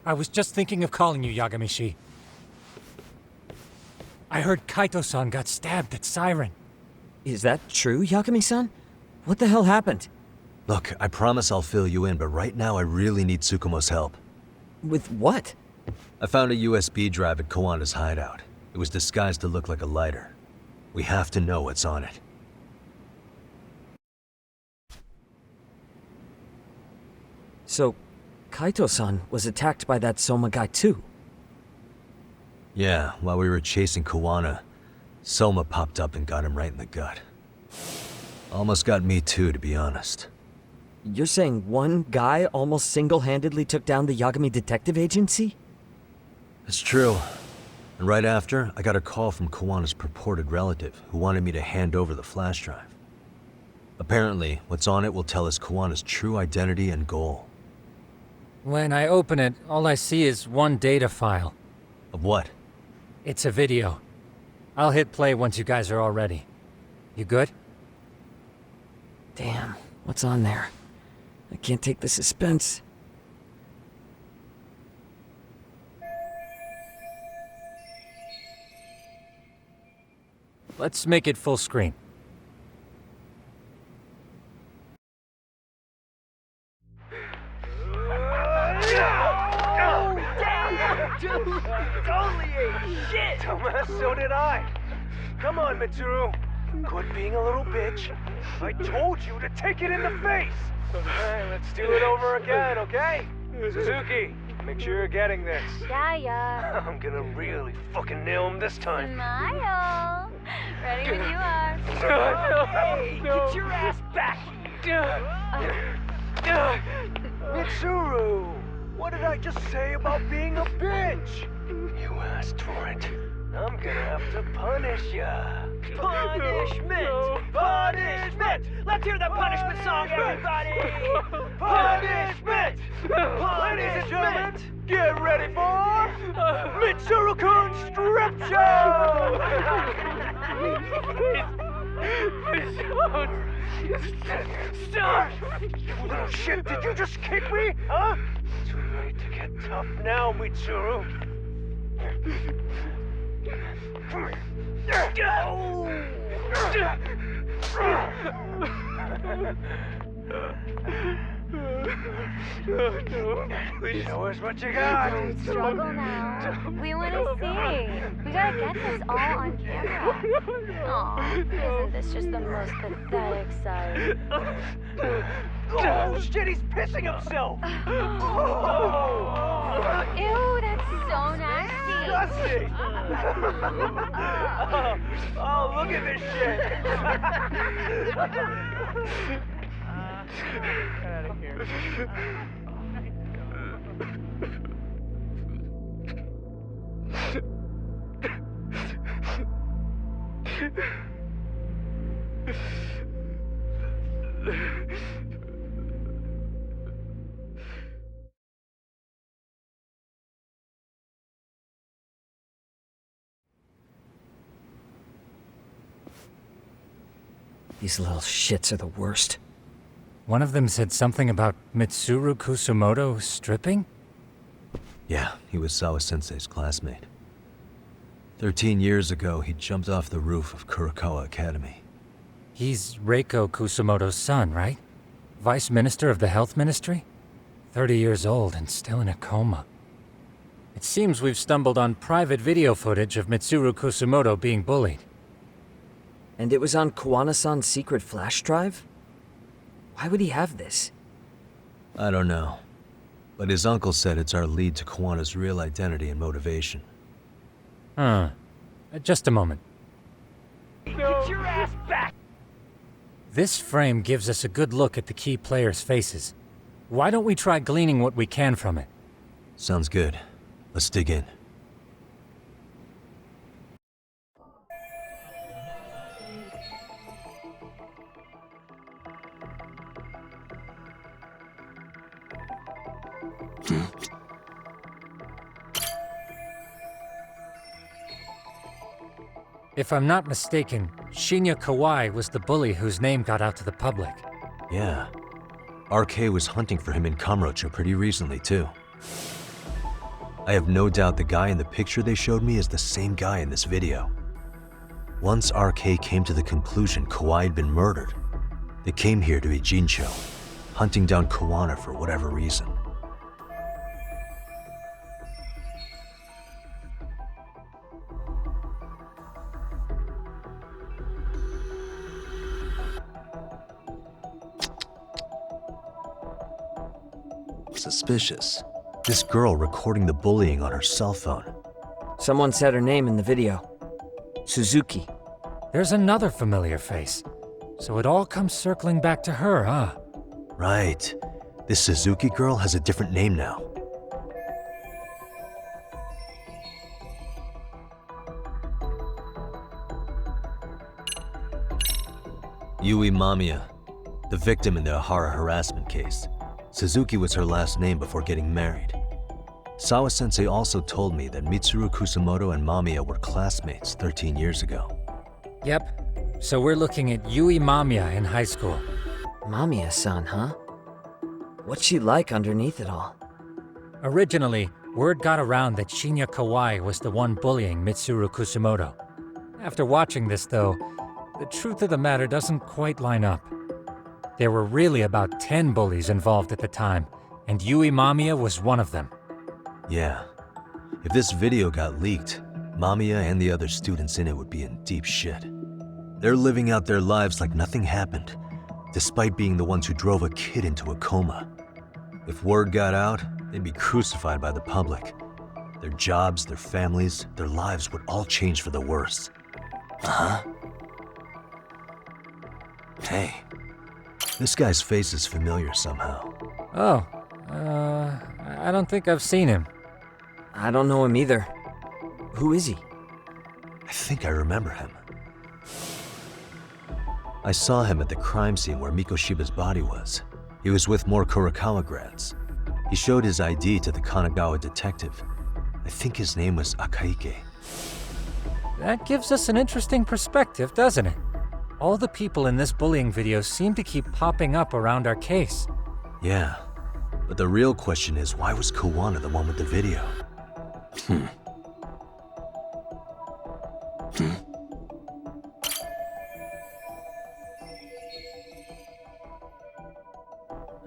I was just thinking of calling you, Yagami-shi. I heard Kaito-san got stabbed at Siren. Is that true, Yagami-san? What the hell happened? Look, I promise I'll fill you in, but right now I really need Tsukumo's help. With what? I found a USB drive at Kawana's hideout. It was disguised to look like a lighter. We have to know what's on it. So, Kaito-san was attacked by that Soma guy too? Yeah, while we were chasing Kawana, Soma popped up and got him right in the gut. Almost got me too, to be honest. You're saying one guy almost single-handedly took down the Yagami Detective Agency? It's true. And right after, I got a call from Kawana's purported relative who wanted me to hand over the flash drive. Apparently, what's on it will tell us Kawana's true identity and goal. When I open it, all I see is one data file. Of what? It's a video. I'll hit play once you guys are all ready. You good? Damn, what's on there? I can't take the suspense. Let's make it full screen. Dude, totally ate shit! Dumbass, so did I. Come on, Mitsuru. Quit being a little bitch. I told you to take it in the face. Alright, let's do it over again, okay? Suzuki, make sure you're getting this. Yeah. I'm gonna really fucking nail him this time. Smile. Ready when you are. Hey, get your ass back here. Mitsuru, what did I just say about being a bitch? You asked for it. I'm gonna have to punish ya. Punishment! Punishment! Let's hear the punishment song, everybody! Punishment! Ladies and gentlemen, get ready for Mitsuru-kun's strip show! Stop! You little shit, did you just kick me? Huh? Too late to get tough now, Mitsuru. Come Show us what you got. Don't struggle now. We want to see. We gotta get this all on camera. Aw, isn't this just the most pathetic sight? Oh shit, he's pissing himself! Ew, that's so nasty. Disgusting! Oh, look at this shit! Get out of here. These little shits are the worst. One of them said something about Mitsuru Kusumoto stripping? Yeah, he was Sawa-sensei's classmate. 13 years ago, he jumped off the roof of Kurokawa Academy. He's Reiko Kusumoto's son, right? Vice Minister of the Health Ministry? 30 years old and still in a coma. It seems we've stumbled on private video footage of Mitsuru Kusumoto being bullied. And it was on Kawana-san's secret flash drive? Why would he have this? I don't know. But his uncle said it's our lead to Kawana's real identity and motivation. Huh. Just a moment. Get your ass back! This frame gives us a good look at the key players' faces. Why don't we try gleaning what we can from it? Sounds good. Let's dig in. If I'm not mistaken, Shinya Kawai was the bully whose name got out to the public. Yeah. RK was hunting for him in Kamurocho pretty recently, too. I have no doubt the guy in the picture they showed me is the same guy in this video. Once RK came to the conclusion Kawai had been murdered, they came here to Ijincho, hunting down Kawana for whatever reason. Suspicious. This girl recording the bullying on her cell phone. Someone said her name in the video. Suzuki. There's another familiar face. So it all comes circling back to her, huh? Right. This Suzuki girl has a different name now. Yui Mamiya, the victim in the Ahara harassment case. Suzuki was her last name before getting married. Sawa-sensei also told me that Mitsuru Kusamoto and Mamiya were classmates 13 years ago. Yep. So we're looking at Yui Mamiya in high school. Mamiya-san, huh? What's she like underneath it all? Originally, word got around that Shinya Kawai was the one bullying Mitsuru Kusamoto. After watching this, though, the truth of the matter doesn't quite line up. There were really about 10 bullies involved at the time, and Yui Mamiya was one of them. Yeah. If this video got leaked, Mamiya and the other students in it would be in deep shit. They're living out their lives like nothing happened, despite being the ones who drove a kid into a coma. If word got out, they'd be crucified by the public. Their jobs, their families, their lives would all change for the worse. Uh-huh. Hey. This guy's face is familiar somehow. Oh, I don't think I've seen him. I don't know him either. Who is he? I think I remember him. I saw him at the crime scene where Mikoshiba's body was. He was with more Kurakawa grads. He showed his ID to the Kanagawa detective. I think his name was Akaike. That gives us an interesting perspective, doesn't it? All the people in this bullying video seem to keep popping up around our case. Yeah, but the real question is, why was Kawana the one with the video?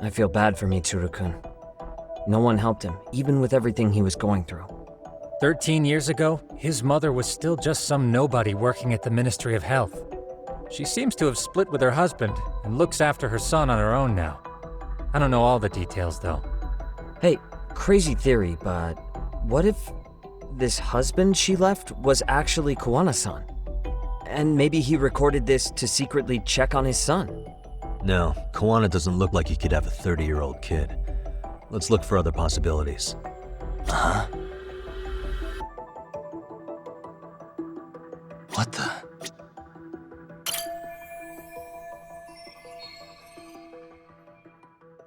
I feel bad for Mitsuru-kun. No one helped him, even with everything he was going through. 13 years ago, his mother was still just some nobody working at the Ministry of Health. She seems to have split with her husband and looks after her son on her own now. I don't know all the details, though. Hey, crazy theory, but what if this husband she left was actually Kawana-san? And maybe he recorded this to secretly check on his son? No, Kawana doesn't look like he could have a 30-year-old kid. Let's look for other possibilities. Huh? What the?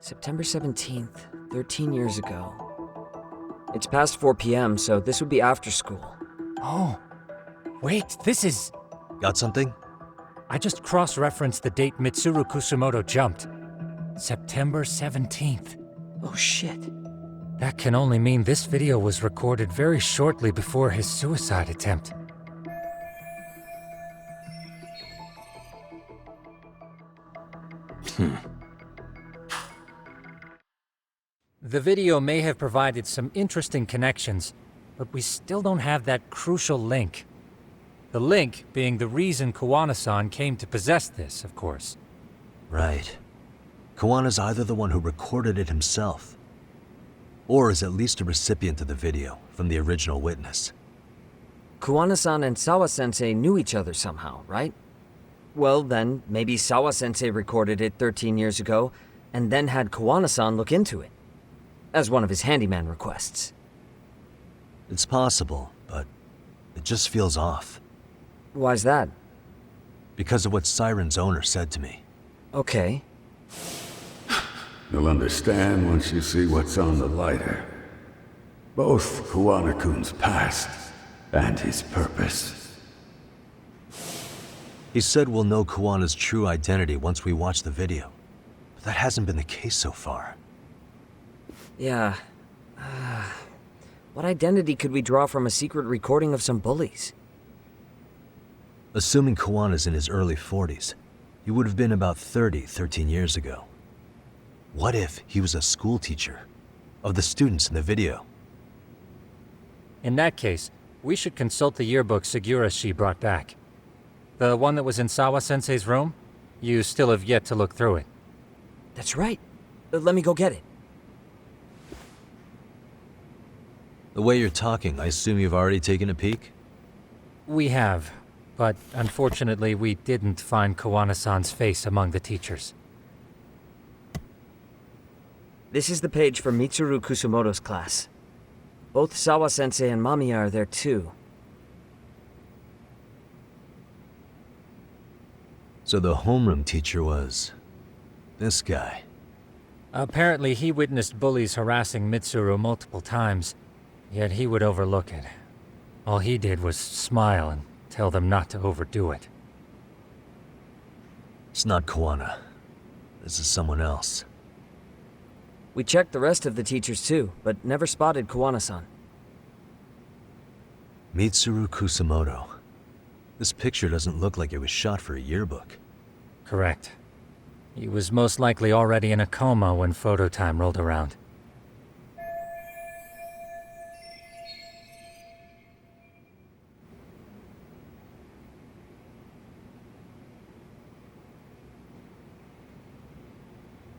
September 17th, 13 years ago. It's past 4 p.m., so this would be after school. Oh, wait, this is... Got something? I just cross-referenced the date Mitsuru Kusamoto jumped. September 17th. Oh shit. That can only mean this video was recorded very shortly before his suicide attempt. The video may have provided some interesting connections, but we still don't have that crucial link. The link being the reason Kawana-san came to possess this, of course. Right. Kawana's either the one who recorded it himself, or is at least a recipient of the video from the original witness. Kawana-san and Sawa-sensei knew each other somehow, right? Well then, maybe Sawa-sensei recorded it 13 years ago, and then had Kawana-san look into it, as one of his handyman requests. It's possible, but it just feels off. Why's that? Because of what Siren's owner said to me. Okay. You'll understand once you see what's on the lighter. Both Kawana-kun's past and his purpose. He said we'll know Kawana's true identity once we watch the video. But that hasn't been the case so far. Yeah. What identity could we draw from a secret recording of some bullies? Assuming Kawana's in his early 40s, he would have been about 30 13 years ago. What if he was a school teacher of the students in the video? In that case, we should consult the yearbook Segura-shi brought back. The one that was in Sawa-sensei's room? You still have yet to look through it. That's right. Let me go get it. The way you're talking, I assume you've already taken a peek? We have, but unfortunately we didn't find Kawana-san's face among the teachers. This is the page for Mitsuru Kusumoto's class. Both Sawa-sensei and Mamiya are there too. So the homeroom teacher was this guy. Apparently he witnessed bullies harassing Mitsuru multiple times, yet he would overlook it. All he did was smile and tell them not to overdo it. It's not Kawana. This is someone else. We checked the rest of the teachers too, but never spotted Kawana-san. Mitsuru Kusumoto. This picture doesn't look like it was shot for a yearbook. Correct. He was most likely already in a coma when photo time rolled around.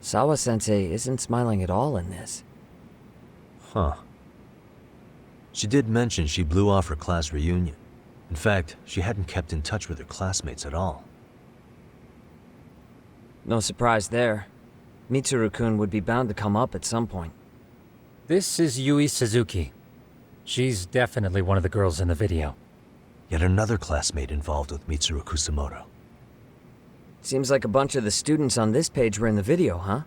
Sawa-sensei isn't smiling at all in this. Huh. She did mention she blew off her class reunion. In fact, she hadn't kept in touch with her classmates at all. No surprise there. Mitsuru-kun would be bound to come up at some point. This is Yui Suzuki. She's definitely one of the girls in the video. Yet another classmate involved with Mitsuru Kusumoto. Seems like a bunch of the students on this page were in the video, huh?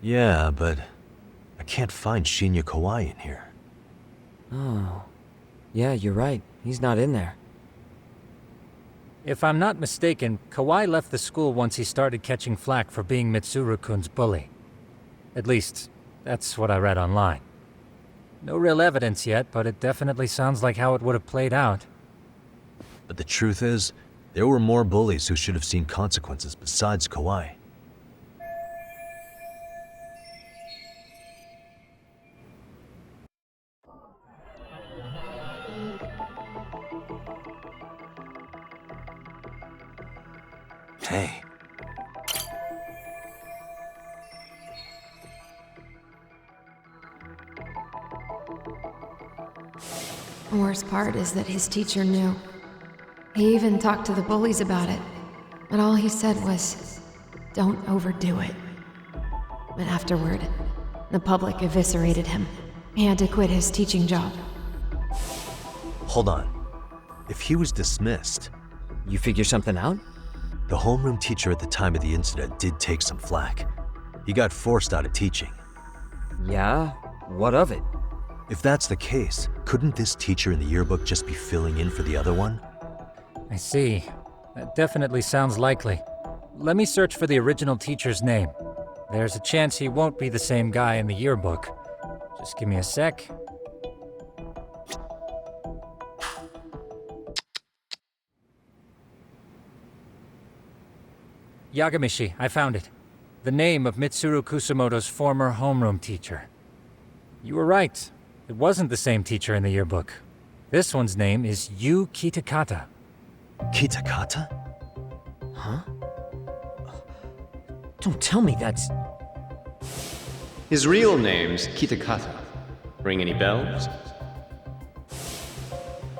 Yeah, but I can't find Shinya Kawai in here. Oh. Yeah, you're right. He's not in there. If I'm not mistaken, Kawai left the school once he started catching flack for being Mitsuru-kun's bully. At least, that's what I read online. No real evidence yet, but it definitely sounds like how it would have played out. But the truth is, there were more bullies who should have seen consequences besides Kawai. Hey. The worst part is that his teacher knew. He even talked to the bullies about it, but all he said was, "Don't overdo it." But afterward, the public eviscerated him. He had to quit his teaching job. Hold on. If he was dismissed, You figure something out? the homeroom teacher at the time of the incident did take some flack. He got forced out of teaching. Yeah? What of it? If that's the case, couldn't this teacher in the yearbook just be filling in for the other one? I see. That definitely sounds likely. Let me search for the original teacher's name. There's a chance he won't be the same guy in the yearbook. Just give me a sec. Yagami-shi, I found it. The name of Mitsuru Kusumoto's former homeroom teacher. You were right. It wasn't the same teacher in the yearbook. This one's name is Yu Kitakata. Kitakata? Huh? Don't tell me that's... His real name's Kitakata. Ring any bells?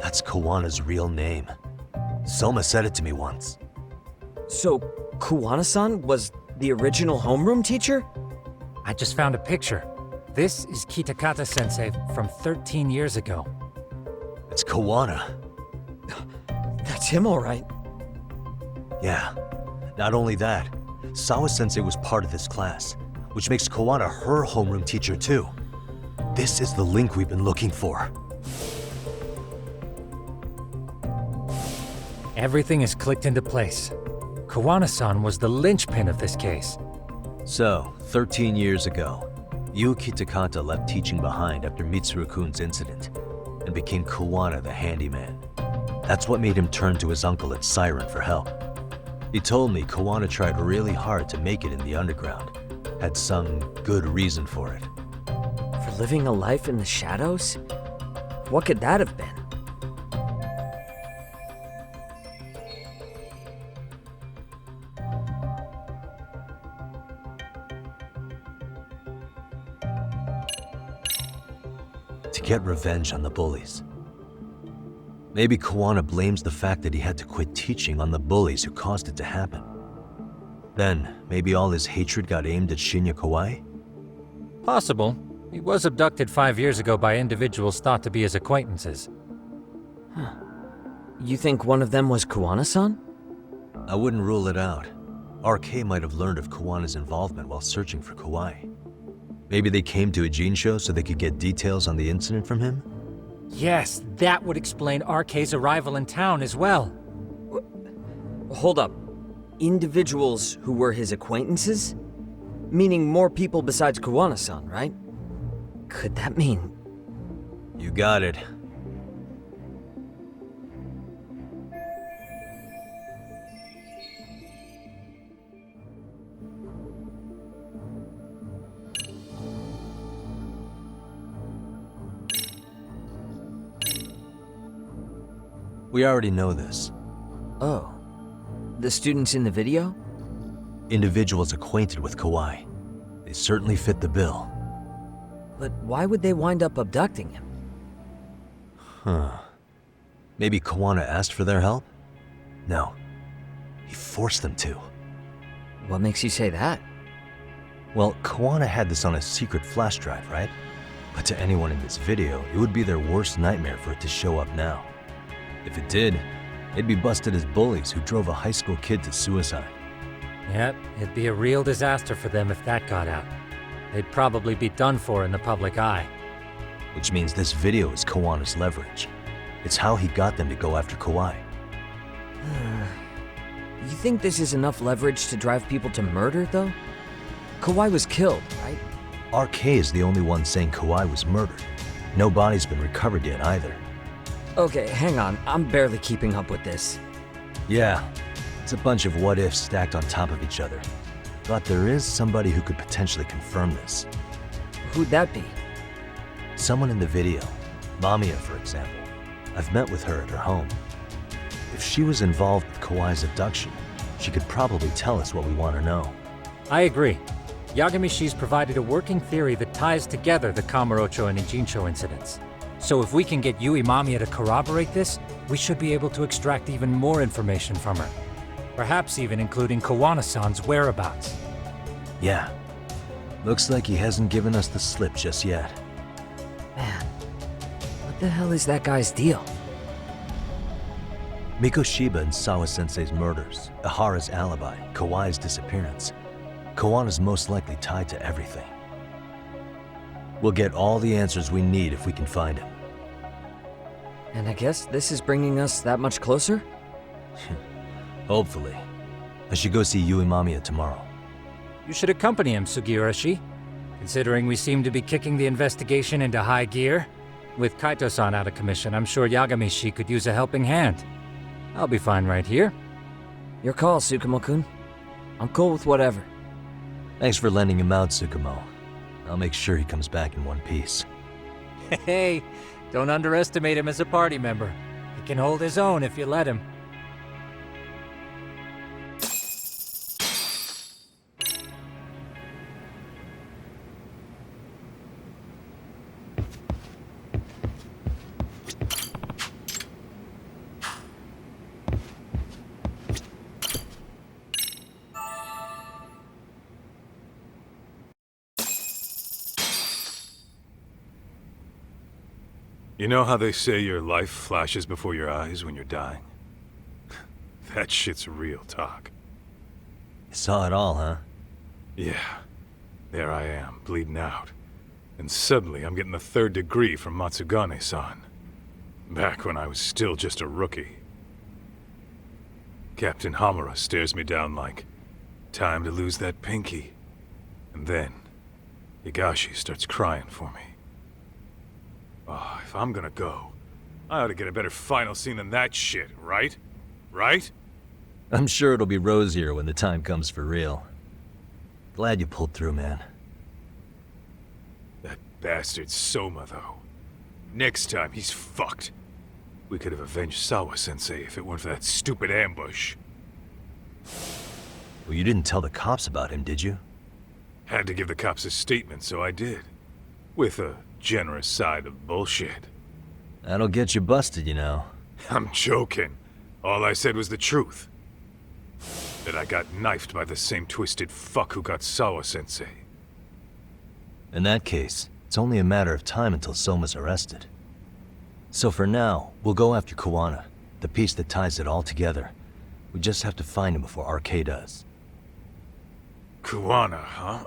That's Kawana's real name. Soma said it to me once. So, Kawana-san was the original homeroom teacher? I just found a picture. This is Kitakata-sensei from 13 years ago. It's Kawana. That's him, all right. Yeah. Not only that, Sawa-sensei was part of this class, which makes Kawana her homeroom teacher too. This is the link we've been looking for. Everything is clicked into place. Kawana-san was the linchpin of this case. So, 13 years ago, Yuki Takata left teaching behind after Mitsuru-kun's incident and became Kuwana the handyman. That's what made him turn to his uncle at Siren for help. He told me Kuwana tried really hard to make it in the underground, had some good reason for it. For living a life in the shadows? What could that have been? To get revenge on the bullies. Maybe Kuwana blames the fact that he had to quit teaching on the bullies who caused it to happen. Then, maybe all his hatred got aimed at Shinya Kawai? Possible. He was abducted 5 years ago by individuals thought to be his acquaintances. You think one of them was Kuwana-san? I wouldn't rule it out. RK might have learned of Kuwana's involvement while searching for Kawai. Maybe they came to a Jinsho so they could get details on the incident from him? Yes, that would explain RK's arrival in town as well. Hold up. Individuals who were his acquaintances? Meaning more people besides Kuwana-san, right? Could that mean... You got it. We already know this. Oh. The students in the video? Individuals acquainted with Kawai. They certainly fit the bill. But why would they wind up abducting him? Maybe Kuwana asked for their help? No. He forced them to. What makes you say that? Well, Kuwana had this on a secret flash drive, right? But to anyone in this video, it would be their worst nightmare for it to show up now. If it did, they'd be busted as bullies who drove a high school kid to suicide. Yep, it'd be a real disaster for them if that got out. They'd probably be done for in the public eye. Which means this video is Kawana's leverage. It's how he got them to go after Kawai. You think this is enough leverage to drive people to murder, though? Kawai was killed, right? RK is the only one saying Kawai was murdered. No body's been recovered yet either. Okay, hang on. I'm barely keeping up with this. Yeah, it's a bunch of what-ifs stacked on top of each other. But there is somebody who could potentially confirm this. Who'd that be? Someone in the video. Mamiya, for example. I've met with her at her home. If she was involved with Kawai's abduction, she could probably tell us what we want to know. I agree. Yagamishi's provided a working theory that ties together the Kamurocho and Ijincho incidents. So if we can get Yui Mamiya to corroborate this, we should be able to extract even more information from her. Perhaps even including Kawana-san's whereabouts. Yeah. Looks like he hasn't given us the slip just yet. Man, what the hell is that guy's deal? Mikoshiba and Sawa-sensei's murders, Ihara's alibi, Kawai's disappearance. Kawana's most likely tied to everything. We'll get all the answers we need if we can find him. And I guess this is bringing us that much closer? Hopefully. I should go see Yui Mamiya tomorrow. You should accompany him, Sugiurashi. Considering we seem to be kicking the investigation into high gear. With Kaito-san out of commission, I'm sure Yagamishi could use a helping hand. I'll be fine right here. Your call, Tsukumo-kun. I'm cool with whatever. Thanks for lending him out, Tsukumo. I'll make sure he comes back in one piece. Hey, don't underestimate him as a party member. He can hold his own if you let him. You know how they say your life flashes before your eyes when you're dying? That shit's real talk. You saw it all, huh? Yeah. There I am, bleeding out. And suddenly I'm getting the 3rd degree from Matsugane-san. Back when I was still just a rookie. Captain Hamura stares me down like, time to lose that pinky. And then, Higashi starts crying for me. Oh, if I'm gonna go, I ought to get a better final scene than that shit, right? Right? I'm sure it'll be rosier when the time comes for real. Glad you pulled through, man. That bastard Soma, though. Next time, he's fucked. We could have avenged Sawa-sensei if it weren't for that stupid ambush. Well, you didn't tell the cops about him, did you? Had to give the cops a statement, so I did. With a generous side of bullshit. That'll get you busted, you know. I'm joking. All I said was the truth. That I got knifed by the same twisted fuck who got Sawa-sensei. In that case, it's only a matter of time until Soma's arrested. So for now, we'll go after Kuwana, the piece that ties it all together. We just have to find him before RK does. Kuwana, huh?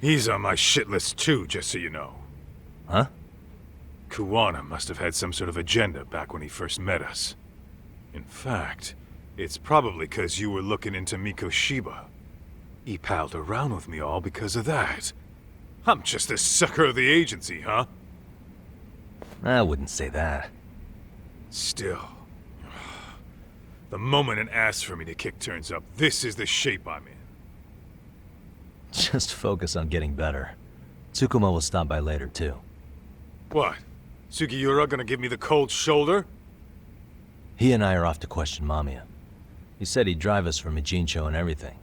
He's on my shit list too, just so you know. Huh? Kuwana must have had some sort of agenda back when he first met us. In fact, it's probably 'cause you were looking into Mikoshiba. He palled around with me all because of that. I'm just a sucker of the agency, huh? I wouldn't say that. Still. The moment an asks for me to kick turns up, this is the shape I'm in. Just focus on getting better. Tsukuma will stop by later, too. What? Sugiura gonna give me the cold shoulder? He and I are off to question Mamiya. He said he'd drive us from Ijincho and everything.